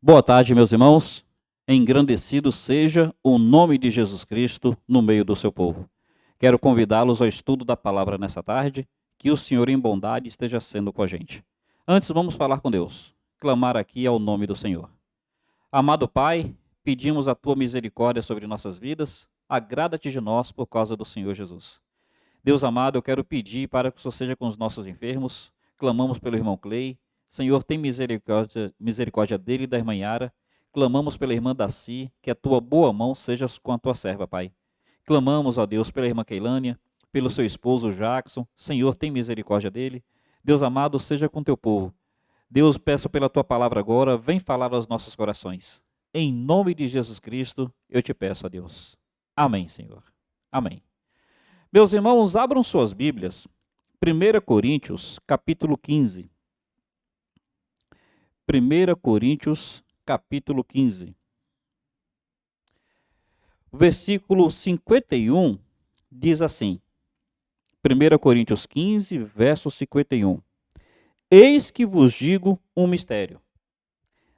Boa tarde, meus irmãos. Engrandecido seja o nome de Jesus Cristo no meio do seu povo. Quero convidá-los ao estudo da palavra nessa tarde, que o Senhor em bondade esteja sendo com a gente. Antes, vamos falar com Deus, clamar aqui ao nome do Senhor. Amado Pai, pedimos a tua misericórdia sobre nossas vidas, agrada-te de nós por causa do Senhor Jesus. Deus amado, eu quero pedir para que o Senhor seja com os nossos enfermos, clamamos pelo irmão Clay. Senhor, tem misericórdia dele e da irmã Yara. Clamamos pela irmã Daci, que a tua boa mão seja com a tua serva, Pai. Clamamos, ó Deus, pela irmã Keilânia, pelo seu esposo Jackson. Senhor, tem misericórdia dele. Deus amado, seja com teu povo. Deus, peço pela tua palavra agora, vem falar aos nossos corações. Em nome de Jesus Cristo, eu te peço, ó Deus. Amém, Senhor. Amém. Meus irmãos, abram suas Bíblias. 1 Coríntios, capítulo 15. 1 Coríntios, capítulo 15. Versículo 51 diz assim. 1 Coríntios 15, verso 51. Eis que vos digo um mistério.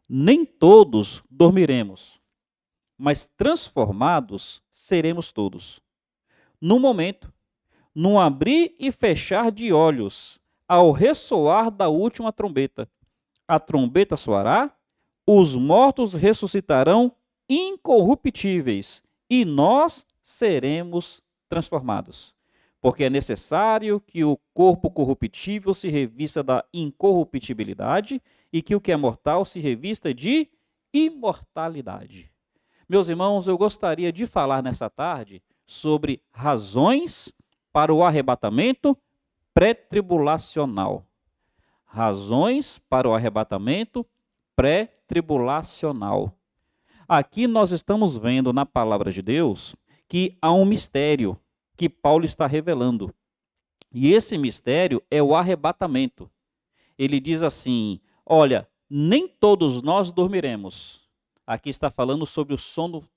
Nem todos dormiremos, mas transformados seremos todos. Num momento, num abrir e fechar de olhos, ao ressoar da última trombeta. A trombeta soará, os mortos ressuscitarão incorruptíveis, e nós seremos transformados. Porque é necessário que o corpo corruptível se revista da incorruptibilidade e que o que é mortal se revista de imortalidade. Meus irmãos, eu gostaria de falar nessa tarde sobre razões para o arrebatamento pré-tribulacional. Razões para o arrebatamento pré-tribulacional. Aqui nós estamos vendo na palavra de Deus que há um mistério que Paulo está revelando. E esse mistério é o arrebatamento. Ele diz assim: olha, nem todos nós dormiremos. Aqui está falando sobre o sono,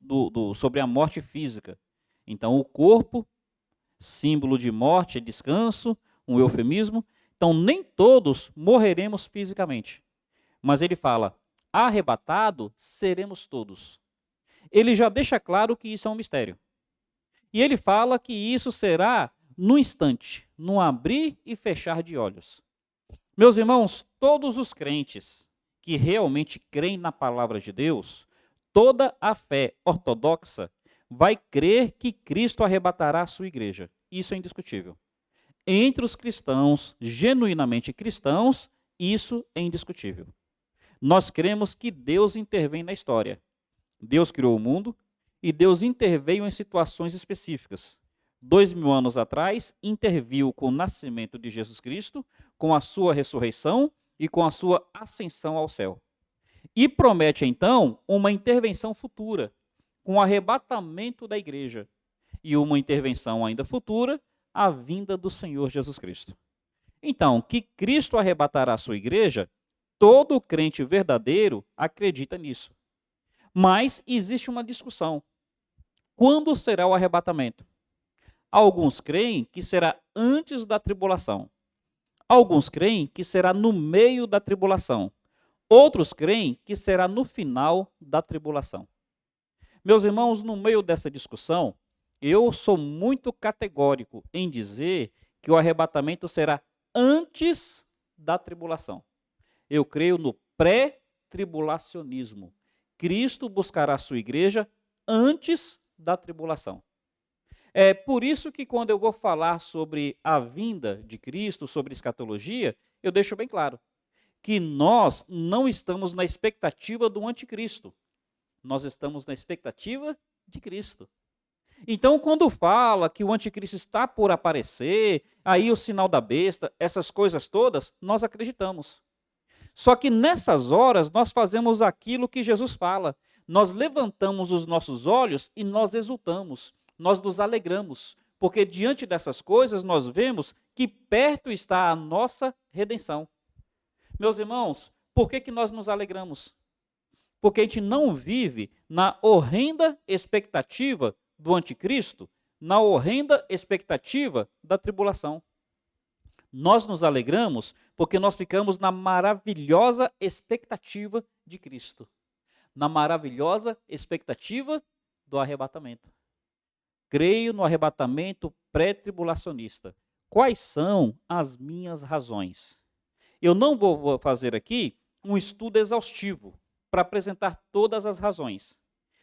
sobre a morte física. Então, o corpo, símbolo de morte, é descanso, um eufemismo. Então, nem todos morreremos fisicamente. Mas ele fala, arrebatado seremos todos. Ele já deixa claro que isso é um mistério. E ele fala que isso será no instante, no abrir e fechar de olhos. Meus irmãos, todos os crentes que realmente creem na palavra de Deus, toda a fé ortodoxa vai crer que Cristo arrebatará a sua igreja. Isso é indiscutível. Entre os cristãos, genuinamente cristãos, isso é indiscutível. Nós cremos que Deus intervém na história. Deus criou o mundo e Deus interveio em situações específicas. 2000 anos atrás, interviu com o nascimento de Jesus Cristo, com a sua ressurreição e com a sua ascensão ao céu. E promete, então, uma intervenção futura, com o arrebatamento da igreja. E uma intervenção ainda futura, a vinda do Senhor Jesus Cristo. Então, que Cristo arrebatará a sua igreja, todo crente verdadeiro acredita nisso. Mas existe uma discussão. Quando será o arrebatamento? Alguns creem que será antes da tribulação. Alguns creem que será no meio da tribulação. Outros creem que será no final da tribulação. Meus irmãos, no meio dessa discussão, eu sou muito categórico em dizer que o arrebatamento será antes da tribulação. Eu creio no pré-tribulacionismo. Cristo buscará a sua igreja antes da tribulação. É por isso que quando eu vou falar sobre a vinda de Cristo, sobre escatologia, eu deixo bem claro que nós não estamos na expectativa do anticristo. Nós estamos na expectativa de Cristo. Então, quando fala que o anticristo está por aparecer, aí o sinal da besta, essas coisas todas, nós acreditamos. Só que nessas horas nós fazemos aquilo que Jesus fala. Nós levantamos os nossos olhos e nós exultamos, nós nos alegramos, porque diante dessas coisas nós vemos que perto está a nossa redenção. Meus irmãos, por que nós nos alegramos? Porque a gente não vive na horrenda expectativa do anticristo, na horrenda expectativa da tribulação. Nós nos alegramos porque nós ficamos na maravilhosa expectativa de Cristo. na maravilhosa expectativa do arrebatamento. Creio no arrebatamento pré-tribulacionista. Quais são as minhas razões? Eu não vou fazer aqui um estudo exaustivo para apresentar todas as razões,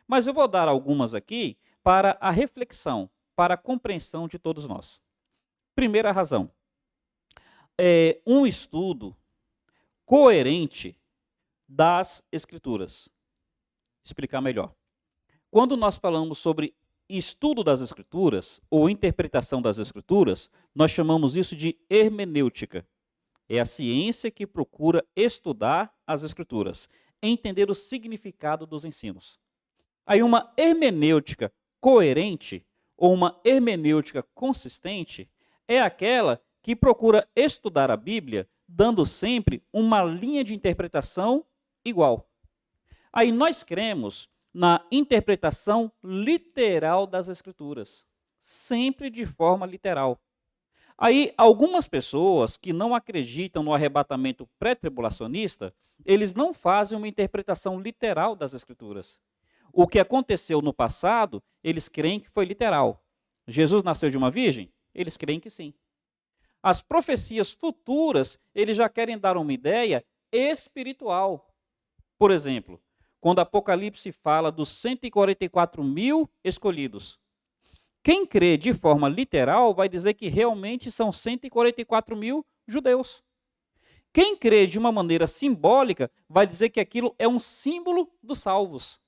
mas eu vou dar algumas aqui para a reflexão, para a compreensão de todos nós. Primeira razão, é um estudo coerente das Escrituras. Explicar melhor. Quando nós falamos sobre estudo das Escrituras ou interpretação das Escrituras, nós chamamos isso de hermenêutica. É a ciência que procura estudar as Escrituras, entender o significado dos ensinos. Aí uma hermenêutica coerente ou uma hermenêutica consistente é aquela que procura estudar a Bíblia dando sempre uma linha de interpretação igual. Aí nós cremos na interpretação literal das Escrituras, sempre de forma literal. Aí, algumas pessoas que não acreditam no arrebatamento pré-tribulacionista, eles não fazem uma interpretação literal das Escrituras. O que aconteceu no passado, eles creem que foi literal. Jesus nasceu de uma virgem? Eles creem que sim. As profecias futuras, eles já querem dar uma ideia espiritual. Por exemplo, quando Apocalipse fala dos 144 mil escolhidos. Quem crê de forma literal vai dizer que realmente são 144 mil judeus. Quem crê de uma maneira simbólica vai dizer que aquilo é um símbolo dos salvos.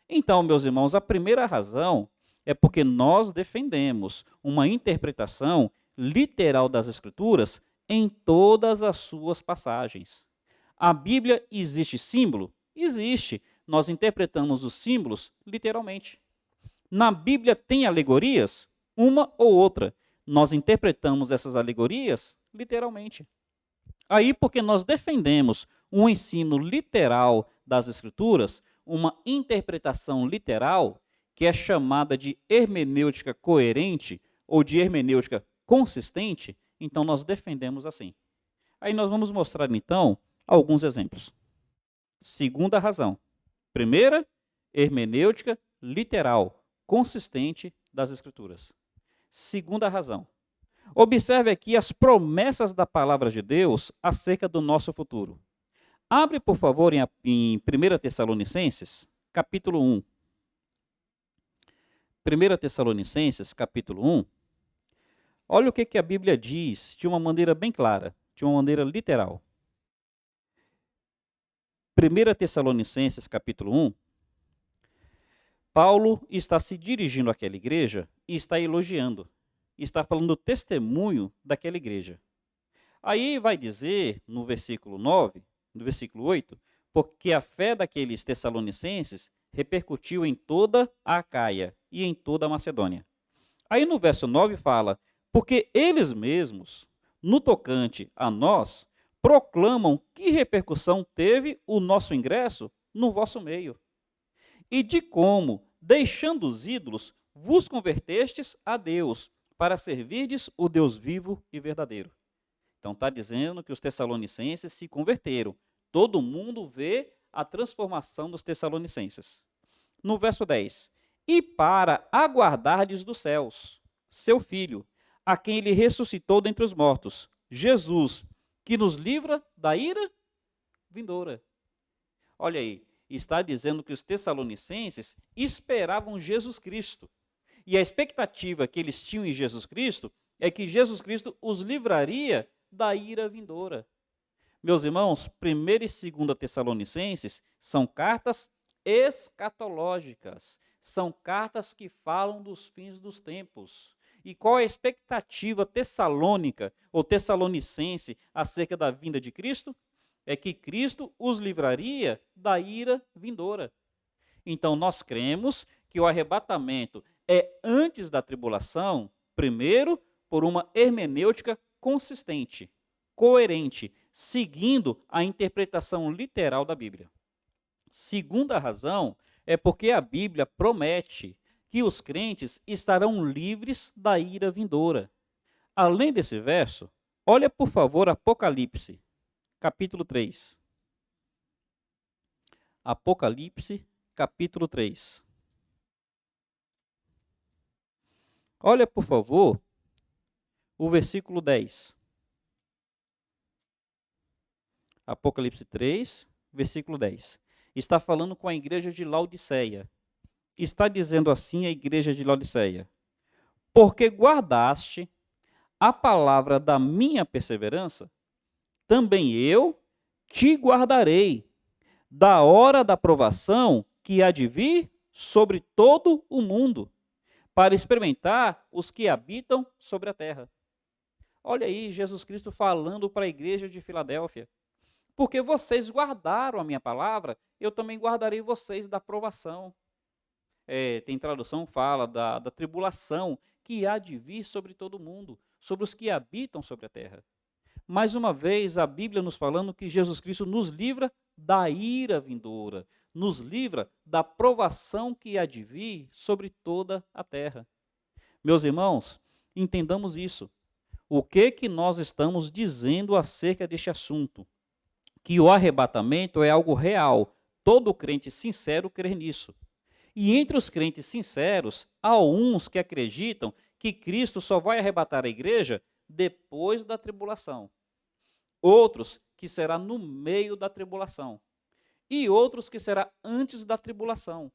Então, meus irmãos, a primeira razão é porque nós defendemos uma interpretação literal das Escrituras em todas as suas passagens. A Bíblia existe símbolo? Existe. Nós interpretamos os símbolos literalmente. Na Bíblia tem alegorias? Uma ou outra. Nós interpretamos essas alegorias literalmente. Aí, porque nós defendemos um ensino literal das Escrituras, uma interpretação literal, que é chamada de hermenêutica coerente ou de hermenêutica consistente, então nós defendemos assim. Aí nós vamos mostrar, então, alguns exemplos. Segunda razão. Primeira, hermenêutica literal, consistente das Escrituras. Segunda razão. Observe aqui as promessas da palavra de Deus acerca do nosso futuro. Abre, por favor, em 1 Tessalonicenses, capítulo 1. 1 Tessalonicenses, capítulo 1. Olha o que a Bíblia diz de uma maneira bem clara, de uma maneira literal. 1 Tessalonicenses, capítulo 1. Paulo está se dirigindo àquela igreja e está elogiando. Está falando do testemunho daquela igreja. Aí vai dizer, no versículo 9, no versículo 8, porque a fé daqueles tessalonicenses repercutiu em toda a Acaia e em toda a Macedônia. Aí no verso 9 fala, porque eles mesmos, no tocante a nós, proclamam que repercussão teve o nosso ingresso no vosso meio. E de como, deixando os ídolos, vos convertestes a Deus, para servirdes o Deus vivo e verdadeiro. Então está dizendo que os tessalonicenses se converteram. Todo mundo vê a transformação dos tessalonicenses. No verso 10, e para aguardardes dos céus, seu Filho, a quem ele ressuscitou dentre os mortos, Jesus, que nos livra da ira vindoura. Olha aí, está dizendo que os tessalonicenses esperavam Jesus Cristo. E a expectativa que eles tinham em Jesus Cristo é que Jesus Cristo os livraria da ira vindoura. Meus irmãos, 1 e 2 Tessalonicenses são cartas escatológicas. São cartas que falam dos fins dos tempos. E qual é a expectativa tessalônica ou tessalonicense acerca da vinda de Cristo? É que Cristo os livraria da ira vindoura. Então nós cremos que o arrebatamento é antes da tribulação, primeiro, por uma hermenêutica consistente, coerente, seguindo a interpretação literal da Bíblia. Segunda razão é porque a Bíblia promete que os crentes estarão livres da ira vindoura. Além desse verso, olha por favor Apocalipse, capítulo 3. Apocalipse, capítulo 3. Olha, por favor, o versículo 10. Apocalipse 3, versículo 10. Está falando com a igreja de Laodiceia. Está dizendo assim a igreja de Laodiceia: porque guardaste a palavra da minha perseverança, também eu te guardarei da hora da provação que há de vir sobre todo o mundo, para experimentar os que habitam sobre a terra. Olha aí, Jesus Cristo falando para a igreja de Filadélfia. Porque vocês guardaram a minha palavra, eu também guardarei vocês da provação. Tem tradução que fala da tribulação que há de vir sobre todo mundo, sobre os que habitam sobre a terra. Mais uma vez, a Bíblia nos falando que Jesus Cristo nos livra da ira vindoura, nos livra da provação que há de vir sobre toda a terra. Meus irmãos, entendamos isso. O que nós estamos dizendo acerca deste assunto? Que o arrebatamento é algo real. Todo crente sincero crê nisso. E entre os crentes sinceros, há uns que acreditam que Cristo só vai arrebatar a igreja depois da tribulação. Outros que será no meio da tribulação. E outros que será antes da tribulação.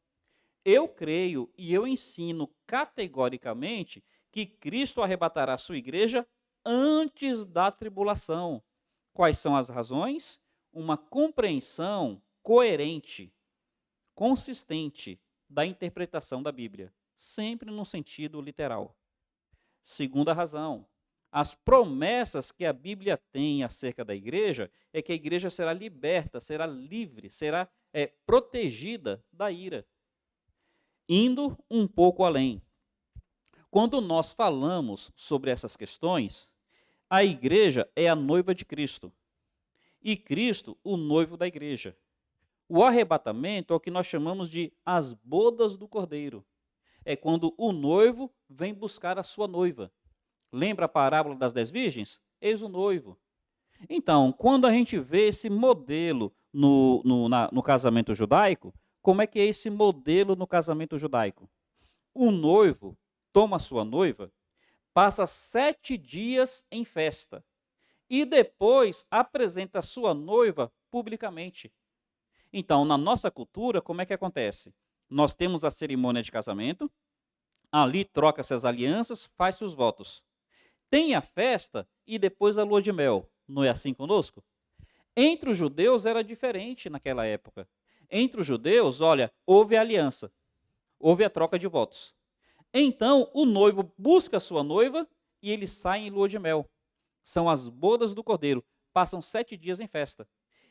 Eu creio e eu ensino categoricamente que Cristo arrebatará a sua igreja antes da tribulação. Quais são as razões? Uma compreensão coerente, consistente da interpretação da Bíblia, sempre no sentido literal. Segunda razão, as promessas que a Bíblia tem acerca da igreja é que a igreja será liberta, será livre, será protegida da ira. Indo um pouco além, quando nós falamos sobre essas questões, a igreja é a noiva de Cristo. E Cristo, o noivo da igreja. O arrebatamento é o que nós chamamos de as bodas do Cordeiro. É quando o noivo vem buscar a sua noiva. Lembra a parábola das 10 virgens? Eis o noivo. Então, quando a gente vê esse modelo no casamento judaico, como é que é esse modelo no casamento judaico? O noivo toma a sua noiva, passa 7 dias em festa. E depois apresenta a sua noiva publicamente. Então, na nossa cultura, como é que acontece? Nós temos a cerimônia de casamento, ali troca-se as alianças, faz-se os votos. Tem a festa e depois a lua de mel. Não é assim conosco? Entre os judeus era diferente naquela época. Entre os judeus, olha, houve a aliança, houve a troca de votos. Então, o noivo busca a sua noiva e eles saem em lua de mel. São as bodas do Cordeiro. Passam 7 dias em festa.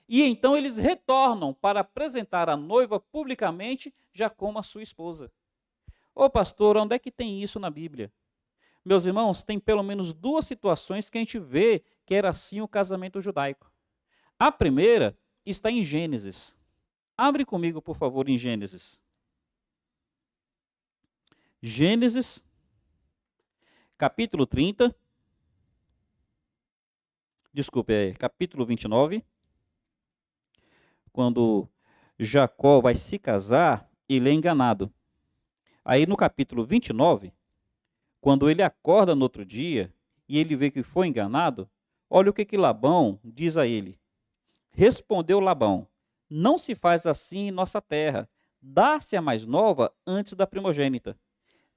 E então eles retornam para apresentar a noiva publicamente, já como a sua esposa. Ô pastor, onde é que tem isso na Bíblia? Meus irmãos, tem pelo menos 2 situações que a gente vê que era assim o casamento judaico. A primeira está em Gênesis. Abre comigo, por favor, em Gênesis. Gênesis, capítulo 30. Desculpe, capítulo 29, quando Jacó vai se casar, ele é enganado. Aí no capítulo 29, quando ele acorda no outro dia e ele vê que foi enganado, olha o que Labão diz a ele. Respondeu Labão: não se faz assim em nossa terra, dá-se a mais nova antes da primogênita.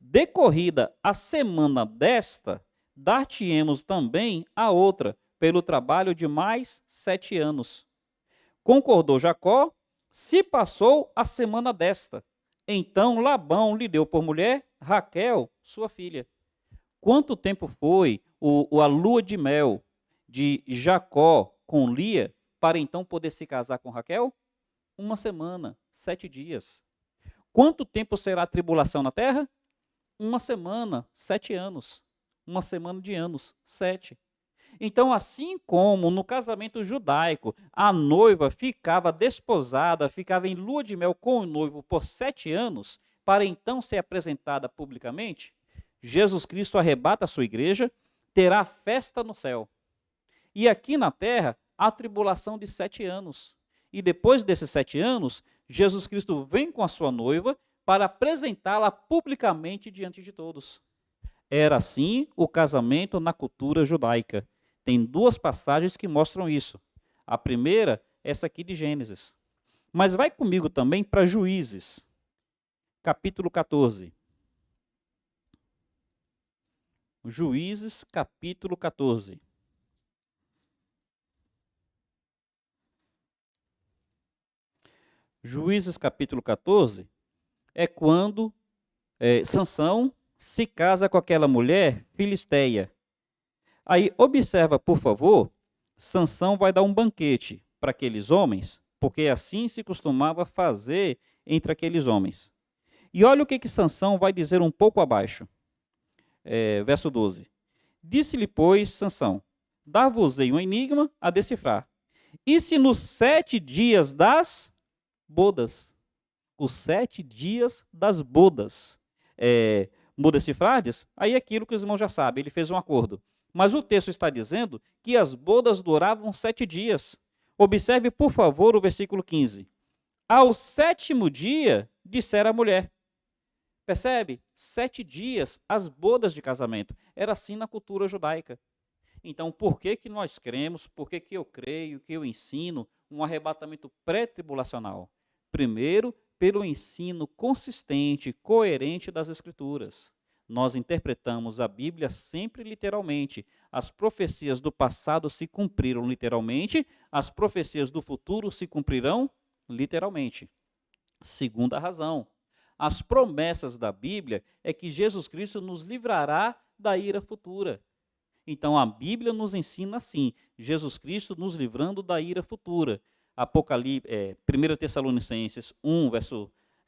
Decorrida a semana desta, dar-te-emos também a outra, pelo trabalho de mais 7 anos. Concordou Jacó, se passou a semana desta. Então Labão lhe deu por mulher Raquel, sua filha. Quanto tempo foi a lua de mel de Jacó com Lia para então poder se casar com Raquel? 1 semana, 7 dias. Quanto tempo será a tribulação na terra? 1 semana, 7 anos. 1 semana de anos, 7. Então, assim como no casamento judaico, a noiva ficava desposada, ficava em lua de mel com o noivo por 7 anos, para então ser apresentada publicamente, Jesus Cristo arrebata a sua igreja, terá festa no céu. E aqui na terra, a tribulação de 7 anos. E depois desses 7 anos, Jesus Cristo vem com a sua noiva para apresentá-la publicamente diante de todos. Era assim o casamento na cultura judaica. Tem 2 passagens que mostram isso. A primeira, essa aqui de Gênesis. Mas vai comigo também para Juízes, capítulo 14. Juízes, capítulo 14. Juízes, capítulo 14, é quando Sansão se casa com aquela mulher filisteia. Aí, observa, por favor, Sansão vai dar um banquete para aqueles homens, porque assim se costumava fazer entre aqueles homens. E olha o que Sansão vai dizer um pouco abaixo. Verso 12. Disse-lhe, pois, Sansão, dar-vos-ei um enigma a decifrar. E se nos 7 dias das bodas, os 7 dias das bodas, decifrades, aí é aquilo que os irmãos já sabem, ele fez um acordo. Mas o texto está dizendo que as bodas duravam 7 dias. Observe, por favor, o versículo 15. Ao 7º dia, dissera a mulher. Percebe? 7 dias, as bodas de casamento. Era assim na cultura judaica. Então, por que nós cremos, por que eu creio, que eu ensino um arrebatamento pré-tribulacional? Primeiro, pelo ensino consistente, coerente das Escrituras. Nós interpretamos a Bíblia sempre literalmente. As profecias do passado se cumpriram literalmente, as profecias do futuro se cumprirão literalmente. Segunda razão, as promessas da Bíblia é que Jesus Cristo nos livrará da ira futura. Então a Bíblia nos ensina assim, Jesus Cristo nos livrando da ira futura. 1 Tessalonicenses 1,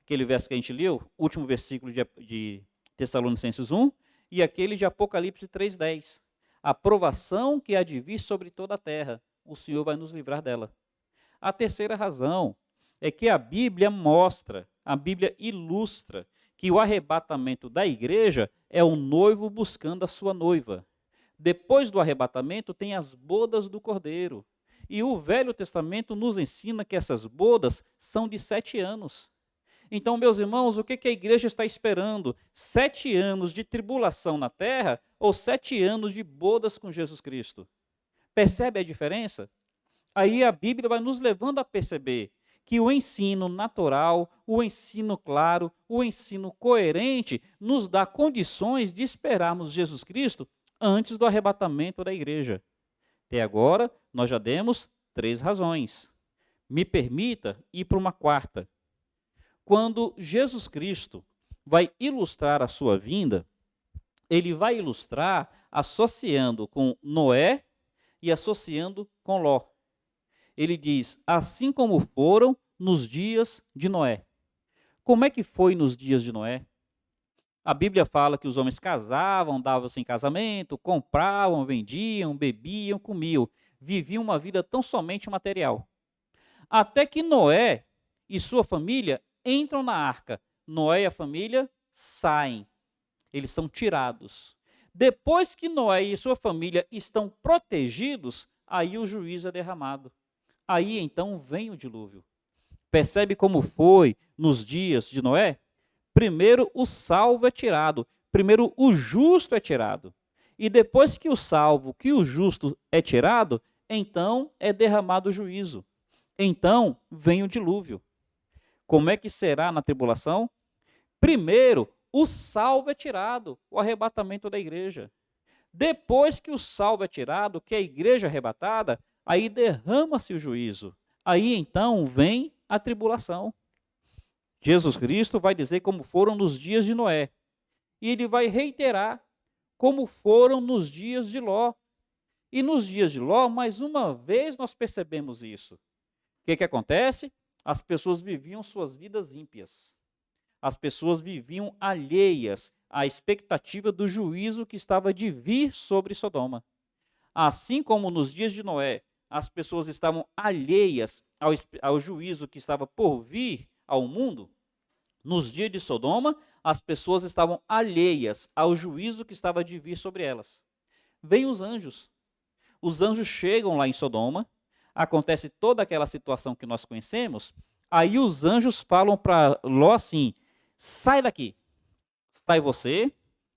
aquele verso que a gente leu, último versículo de Tessalonicenses 1, e aquele de Apocalipse 3,10. A provação que há de vir sobre toda a terra, o Senhor vai nos livrar dela. A terceira razão é que a Bíblia mostra, a Bíblia ilustra que o arrebatamento da igreja é o noivo buscando a sua noiva. Depois do arrebatamento tem as bodas do Cordeiro. E o Velho Testamento nos ensina que essas bodas são de 7 anos. Então, meus irmãos, o que a igreja está esperando? 7 anos de tribulação na terra ou 7 anos de bodas com Jesus Cristo? Percebe a diferença? Aí a Bíblia vai nos levando a perceber que o ensino natural, o ensino claro, o ensino coerente nos dá condições de esperarmos Jesus Cristo antes do arrebatamento da igreja. Até agora, nós já demos 3 razões. Me permita ir para uma quarta. Quando Jesus Cristo vai ilustrar a sua vinda, ele vai ilustrar associando com Noé e associando com Ló. Ele diz, assim como foram nos dias de Noé. Como é que foi nos dias de Noé? A Bíblia fala que os homens casavam, davam-se em casamento, compravam, vendiam, bebiam, comiam. Viviam uma vida tão somente material. Até que Noé e sua família entram na arca. Noé e a família saem. Eles são tirados. Depois que Noé e sua família estão protegidos, aí o juízo é derramado. Aí então vem o dilúvio. Percebe como foi nos dias de Noé? Primeiro o salvo é tirado. Primeiro o justo é tirado. E depois que o salvo, que o justo é tirado, então é derramado o juízo. Então vem o dilúvio. Como é que será na tribulação? Primeiro, o salvo é tirado, o arrebatamento da igreja. Depois que o salvo é tirado, que a igreja é arrebatada, aí derrama-se o juízo. Aí então vem a tribulação. Jesus Cristo vai dizer como foram nos dias de Noé. E ele vai reiterar como foram nos dias de Ló. E nos dias de Ló, mais uma vez nós percebemos isso. O que acontece? As pessoas viviam suas vidas ímpias. As pessoas viviam alheias à expectativa do juízo que estava de vir sobre Sodoma. Assim como nos dias de Noé, as pessoas estavam alheias ao juízo que estava por vir ao mundo, nos dias de Sodoma, as pessoas estavam alheias ao juízo que estava de vir sobre elas. Vêm os anjos. Os anjos chegam lá em Sodoma, acontece toda aquela situação que nós conhecemos, aí os anjos falam para Ló assim: sai daqui, sai você,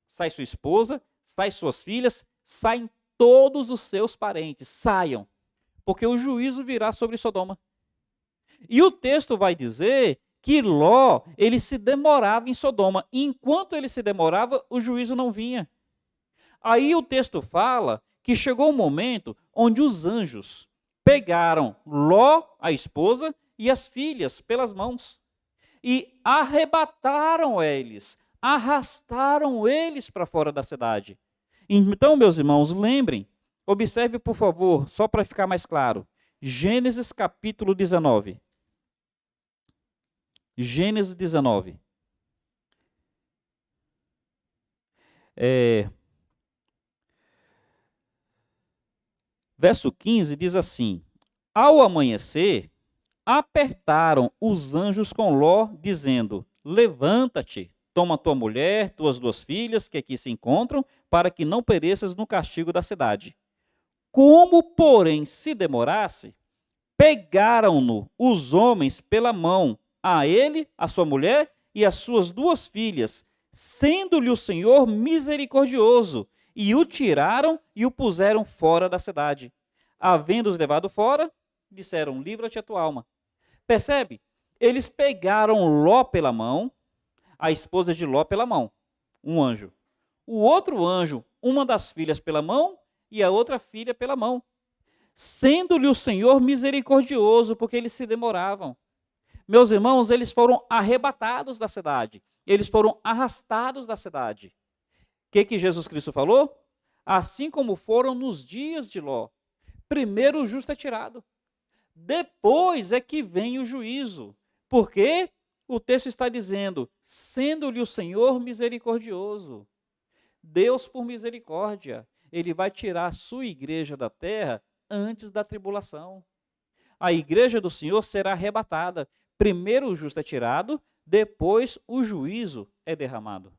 sai sua esposa, sai suas filhas, saem todos os seus parentes, saiam, porque o juízo virá sobre Sodoma. E o texto vai dizer que Ló, ele se demorava em Sodoma, e enquanto ele se demorava, o juízo não vinha. Aí o texto fala que chegou um momento onde os anjos pegaram Ló, a esposa, e as filhas pelas mãos e arrebataram eles, arrastaram eles para fora da cidade. Então, meus irmãos, lembrem, observe por favor, só para ficar mais claro, Gênesis capítulo 19. Gênesis 19. Verso 15 diz assim: ao amanhecer, apertaram os anjos com Ló, dizendo: levanta-te, toma tua mulher, tuas 2 filhas, que aqui se encontram, para que não pereças no castigo da cidade. Como, porém, se demorasse, pegaram-no os homens pela mão, a ele, a sua mulher e as suas 2 filhas, sendo-lhe o Senhor misericordioso, e o tiraram e o puseram fora da cidade. Havendo-os levado fora, disseram: livra-te a tua alma. Percebe? Eles pegaram Ló pela mão, a esposa de Ló pela mão, um anjo. O outro anjo, uma das filhas pela mão e a outra filha pela mão. Sendo-lhe o Senhor misericordioso, porque eles se demoravam. Meus irmãos, eles foram arrebatados da cidade. Eles foram arrastados da cidade. O que Jesus Cristo falou? Assim como foram nos dias de Ló. Primeiro o justo é tirado. Depois é que vem o juízo. Porque o texto está dizendo: sendo-lhe o Senhor misericordioso. Deus, por misericórdia, ele vai tirar a sua igreja da terra antes da tribulação. A igreja do Senhor será arrebatada. Primeiro o justo é tirado, depois o juízo é derramado.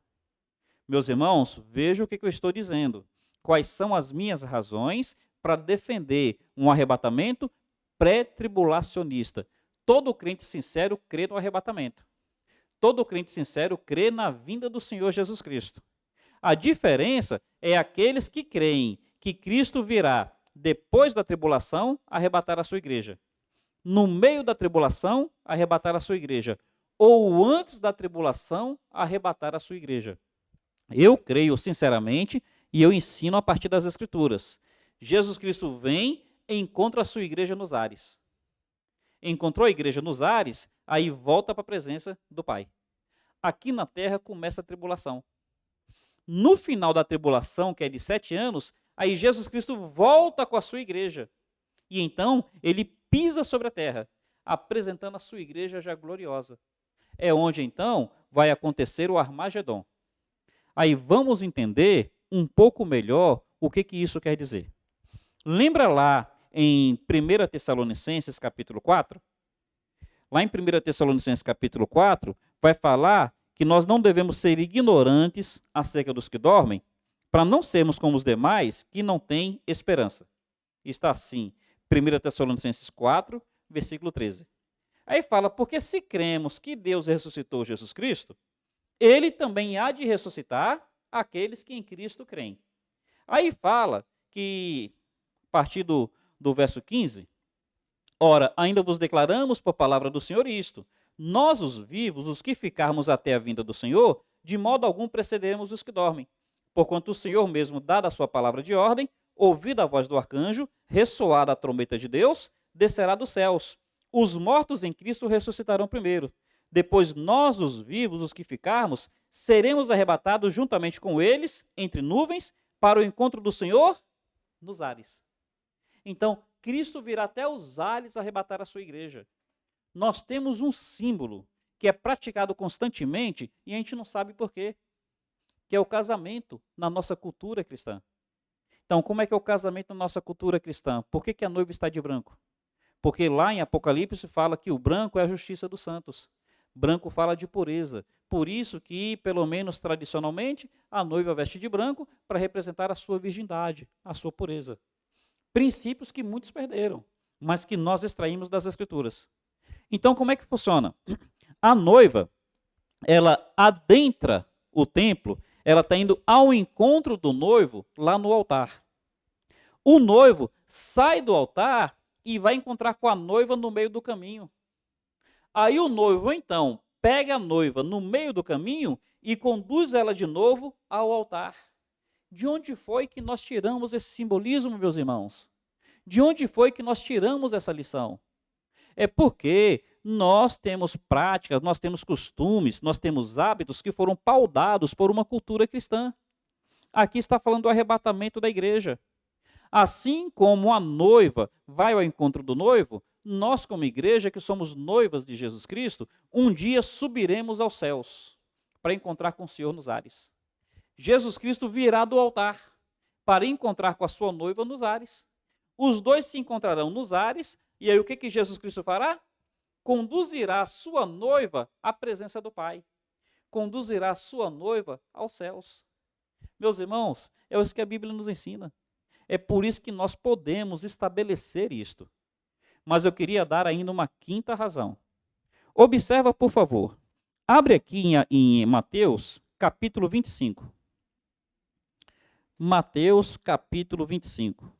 Meus irmãos, vejam o que eu estou dizendo. Quais são as minhas razões para defender um arrebatamento pré-tribulacionista? Todo crente sincero crê no arrebatamento. Todo crente sincero crê na vinda do Senhor Jesus Cristo. A diferença é aqueles que creem que Cristo virá depois da tribulação arrebatar a sua igreja, no meio da tribulação arrebatar a sua igreja, ou antes da tribulação arrebatar a sua igreja. Eu creio sinceramente e eu ensino a partir das Escrituras. Jesus Cristo vem e encontra a sua igreja nos ares. Encontrou a igreja nos ares, aí volta para a presença do Pai. Aqui na terra começa a tribulação. No final da tribulação, que é de 7 anos, aí Jesus Cristo volta com a sua igreja. E então ele pisa sobre a terra, apresentando a sua igreja já gloriosa. É onde então vai acontecer o Armagedon. Aí vamos entender um pouco melhor o que isso quer dizer. Lembra lá em 1 Tessalonicenses capítulo 4? Lá em 1 Tessalonicenses capítulo 4, vai falar que nós não devemos ser ignorantes acerca dos que dormem, para não sermos como os demais que não têm esperança. Está assim, 1 Tessalonicenses 4, versículo 13. Aí fala: porque se cremos que Deus ressuscitou Jesus Cristo, ele também há de ressuscitar aqueles que em Cristo creem. Aí fala que, a partir do verso 15, ora, ainda vos declaramos por palavra do Senhor isto: nós os vivos, os que ficarmos até a vinda do Senhor, de modo algum precederemos os que dormem. Porquanto o Senhor mesmo, dada a sua palavra de ordem, ouvida a voz do arcanjo, ressoada a trombeta de Deus, descerá dos céus. Os mortos em Cristo ressuscitarão primeiro. Depois nós, os vivos, os que ficarmos, seremos arrebatados juntamente com eles, entre nuvens, para o encontro do Senhor nos ares. Então, Cristo virá até os ares arrebatar a sua igreja. Nós temos um símbolo que é praticado constantemente e a gente não sabe por quê, que é o casamento na nossa cultura cristã. Então, como é que é o casamento na nossa cultura cristã? Por que a noiva está de branco? Porque lá em Apocalipse fala que o branco é a justiça dos santos. Branco fala de pureza. Por isso que, pelo menos tradicionalmente, a noiva veste de branco para representar a sua virgindade, a sua pureza. Princípios que muitos perderam. mas que nós extraímos das Escrituras. Então, como é que funciona? A noiva, ela adentra o templo, ela está indo ao encontro do noivo lá no altar. O noivo sai do altar e vai encontrar com a noiva no meio do caminho. Aí o noivo, então, pega a noiva no meio do caminho e conduz ela de novo ao altar. De onde foi que nós tiramos esse simbolismo, meus irmãos? De onde foi que nós tiramos essa lição? É porque nós temos práticas, nós temos costumes, nós temos hábitos que foram paudados por uma cultura cristã. Aqui está falando do arrebatamento da igreja. Assim como a noiva vai ao encontro do noivo, nós, como igreja, que somos noivas de Jesus Cristo, um dia subiremos aos céus para encontrar com o Senhor nos ares. Jesus Cristo virá do altar para encontrar com a sua noiva nos ares. Os dois se encontrarão nos ares, e aí o que Jesus Cristo fará? Conduzirá a sua noiva à presença do Pai. Conduzirá a sua noiva aos céus. Meus irmãos, é isso que a Bíblia nos ensina. É por isso que nós podemos estabelecer isto. Mas eu queria dar ainda uma quinta razão. Observa, por favor. Abre aqui em Mateus, capítulo 25. Mateus, capítulo 25.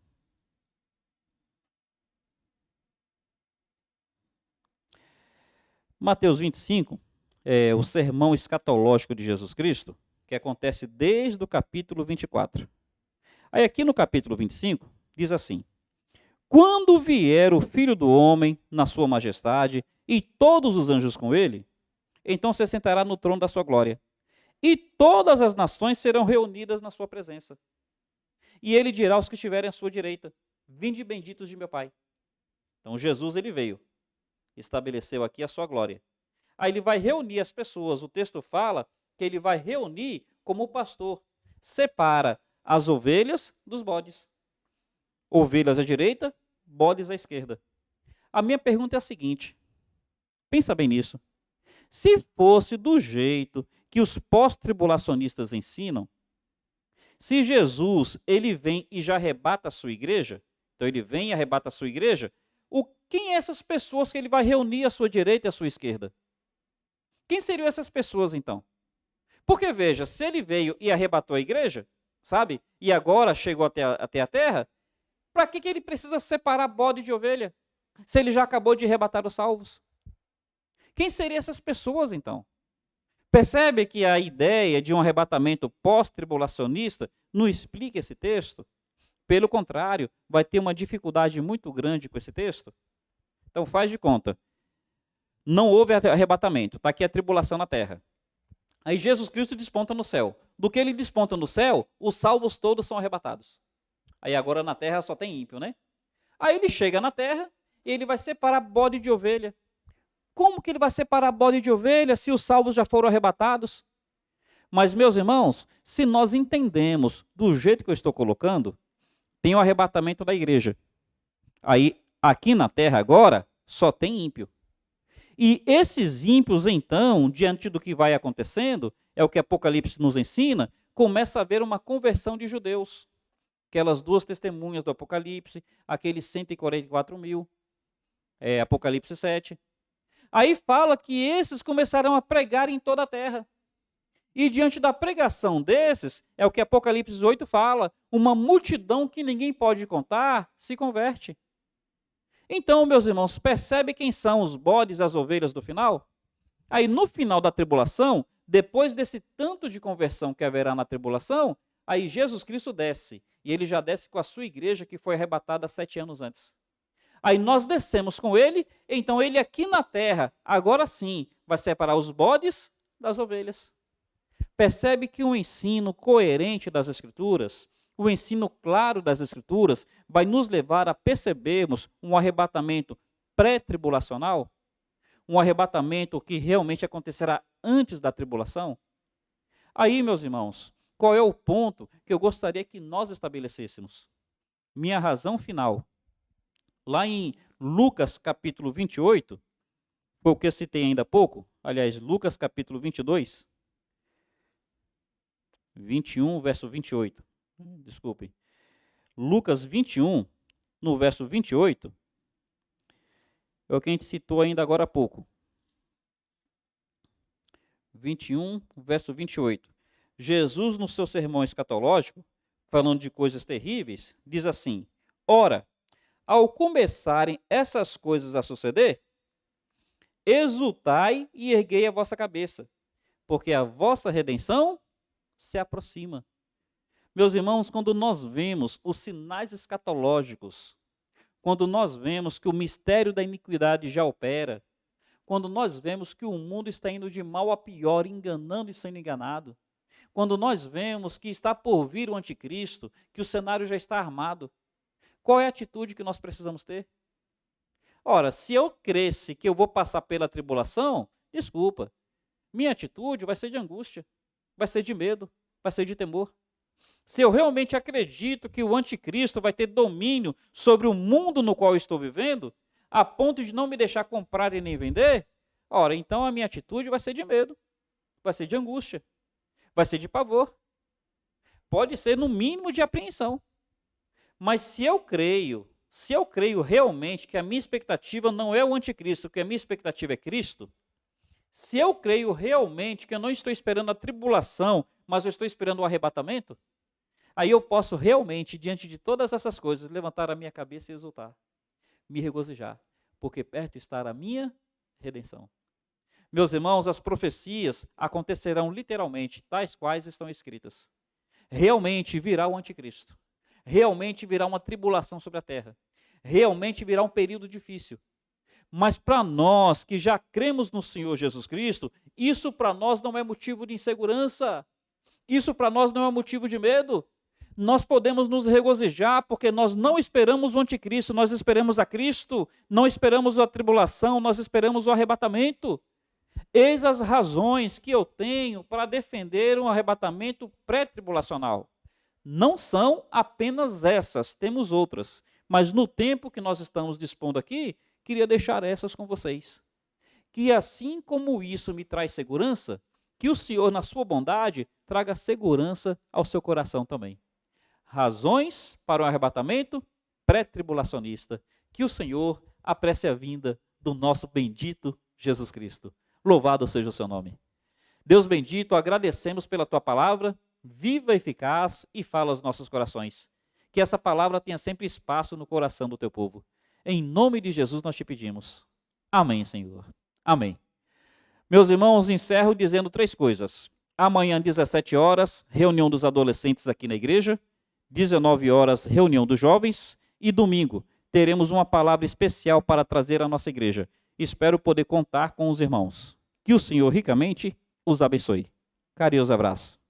Mateus 25 é o sermão escatológico de Jesus Cristo, que acontece desde o capítulo 24. Aí aqui no capítulo 25, diz assim: quando vier o Filho do Homem na sua majestade e todos os anjos com ele, então se sentará no trono da sua glória. E todas as nações serão reunidas na sua presença. E ele dirá aos que estiverem à sua direita: vinde benditos de meu Pai. Então Jesus, ele veio, estabeleceu aqui a sua glória. Aí ele vai reunir as pessoas. O texto fala que ele vai reunir como o pastor. Separa as ovelhas dos bodes. Ovelhas à direita, bodes à esquerda. A minha pergunta é a seguinte: pensa bem nisso. Se fosse do jeito que os pós-tribulacionistas ensinam, se Jesus ele vem e já arrebata a sua igreja, então ele vem e arrebata a sua igreja, quem é essas pessoas que ele vai reunir à sua direita e à sua esquerda? Quem seriam essas pessoas então? Porque veja, se ele veio e arrebatou a igreja, sabe, e agora chegou até a terra, para que ele precisa separar bode de ovelha? Se ele já acabou de arrebatar os salvos? Quem seriam essas pessoas então? Percebe que a ideia de um arrebatamento pós-tribulacionista não explica esse texto? Pelo contrário, vai ter uma dificuldade muito grande com esse texto. Então faz de conta. Não houve arrebatamento, está aqui a tribulação na terra. Aí Jesus Cristo desponta no céu. Do que ele desponta no céu, os salvos todos são arrebatados. Aí agora na terra só tem ímpio, né? Aí ele chega na terra e ele vai separar bode de ovelha. Como que ele vai separar bode de ovelha se os salvos já foram arrebatados? Mas, meus irmãos, se nós entendemos do jeito que eu estou colocando, tem o arrebatamento da igreja. Aí, aqui na terra agora, só tem ímpio. E esses ímpios, então, diante do que vai acontecendo, é o que Apocalipse nos ensina, começa a haver uma conversão de judeus. Aquelas duas testemunhas do Apocalipse, aqueles 144 mil, Apocalipse 7. Aí fala que esses começarão a pregar em toda a terra. E diante da pregação desses, é o que Apocalipse 8 fala, uma multidão que ninguém pode contar se converte. Então, meus irmãos, percebe quem são os bodes e as ovelhas do final? Aí no final da tribulação, depois desse tanto de conversão que haverá na tribulação, aí Jesus Cristo desce, e ele já desce com a sua igreja que foi arrebatada 7 anos antes. Aí nós descemos com ele, então ele aqui na terra, agora sim, vai separar os bodes das ovelhas. Percebe que o ensino coerente das Escrituras, o ensino claro das Escrituras, vai nos levar a percebermos um arrebatamento pré-tribulacional? Um arrebatamento que realmente acontecerá antes da tribulação? Aí, meus irmãos, qual é o ponto que eu gostaria que nós estabelecêssemos? Minha razão final. Lá em Lucas capítulo 28, foi o que eu citei ainda há pouco, aliás, Lucas capítulo 22, 21, verso 28. Desculpem. Lucas 21, no verso 28, É o que a gente citou ainda agora há pouco. 21, verso 28. Jesus, no seu sermão escatológico, falando de coisas terríveis, diz assim: ora, ao começarem essas coisas a suceder, exultai e erguei a vossa cabeça, porque a vossa redenção se aproxima. Meus irmãos, quando nós vemos os sinais escatológicos, quando nós vemos que o mistério da iniquidade já opera, quando nós vemos que o mundo está indo de mal a pior, enganando e sendo enganado, quando nós vemos que está por vir o anticristo, que o cenário já está armado, qual é a atitude que nós precisamos ter? Ora, se eu cresce que eu vou passar pela tribulação, desculpa, minha atitude vai ser de angústia, vai ser de medo, vai ser de temor. Se eu realmente acredito que o anticristo vai ter domínio sobre o mundo no qual eu estou vivendo, a ponto de não me deixar comprar e nem vender, ora, então a minha atitude vai ser de medo, vai ser de angústia, vai ser de pavor, pode ser no mínimo de apreensão. Mas se eu creio realmente que a minha expectativa não é o anticristo, que a minha expectativa é Cristo, se eu creio realmente que eu não estou esperando a tribulação, mas eu estou esperando o arrebatamento, aí eu posso realmente, diante de todas essas coisas, levantar a minha cabeça e exultar, me regozijar, porque perto está a minha redenção. Meus irmãos, as profecias acontecerão literalmente, tais quais estão escritas. Realmente virá o anticristo. Realmente virá uma tribulação sobre a terra. Realmente virá um período difícil. Mas para nós que já cremos no Senhor Jesus Cristo, isso para nós não é motivo de insegurança. Isso para nós não é motivo de medo. Nós podemos nos regozijar porque nós não esperamos o anticristo, nós esperamos a Cristo, não esperamos a tribulação, nós esperamos o arrebatamento. Eis as razões que eu tenho para defender um arrebatamento pré-tribulacional. Não são apenas essas, temos outras. Mas no tempo que nós estamos dispondo aqui, queria deixar essas com vocês. Que assim como isso me traz segurança, que o Senhor, na sua bondade, traga segurança ao seu coração também. Razões para o arrebatamento pré-tribulacionista. Que o Senhor apresse a vinda do nosso bendito Jesus Cristo. Louvado seja o seu nome. Deus bendito, agradecemos pela tua palavra, viva, eficaz e fala aos nossos corações. Que essa palavra tenha sempre espaço no coração do teu povo. Em nome de Jesus nós te pedimos. Amém, Senhor. Amém. Meus irmãos, encerro dizendo 3 coisas. Amanhã, 17 horas, reunião dos adolescentes aqui na igreja. 19 horas, reunião dos jovens. E domingo, teremos uma palavra especial para trazer à nossa igreja. Espero poder contar com os irmãos. Que o Senhor ricamente os abençoe. Carinhoso abraço.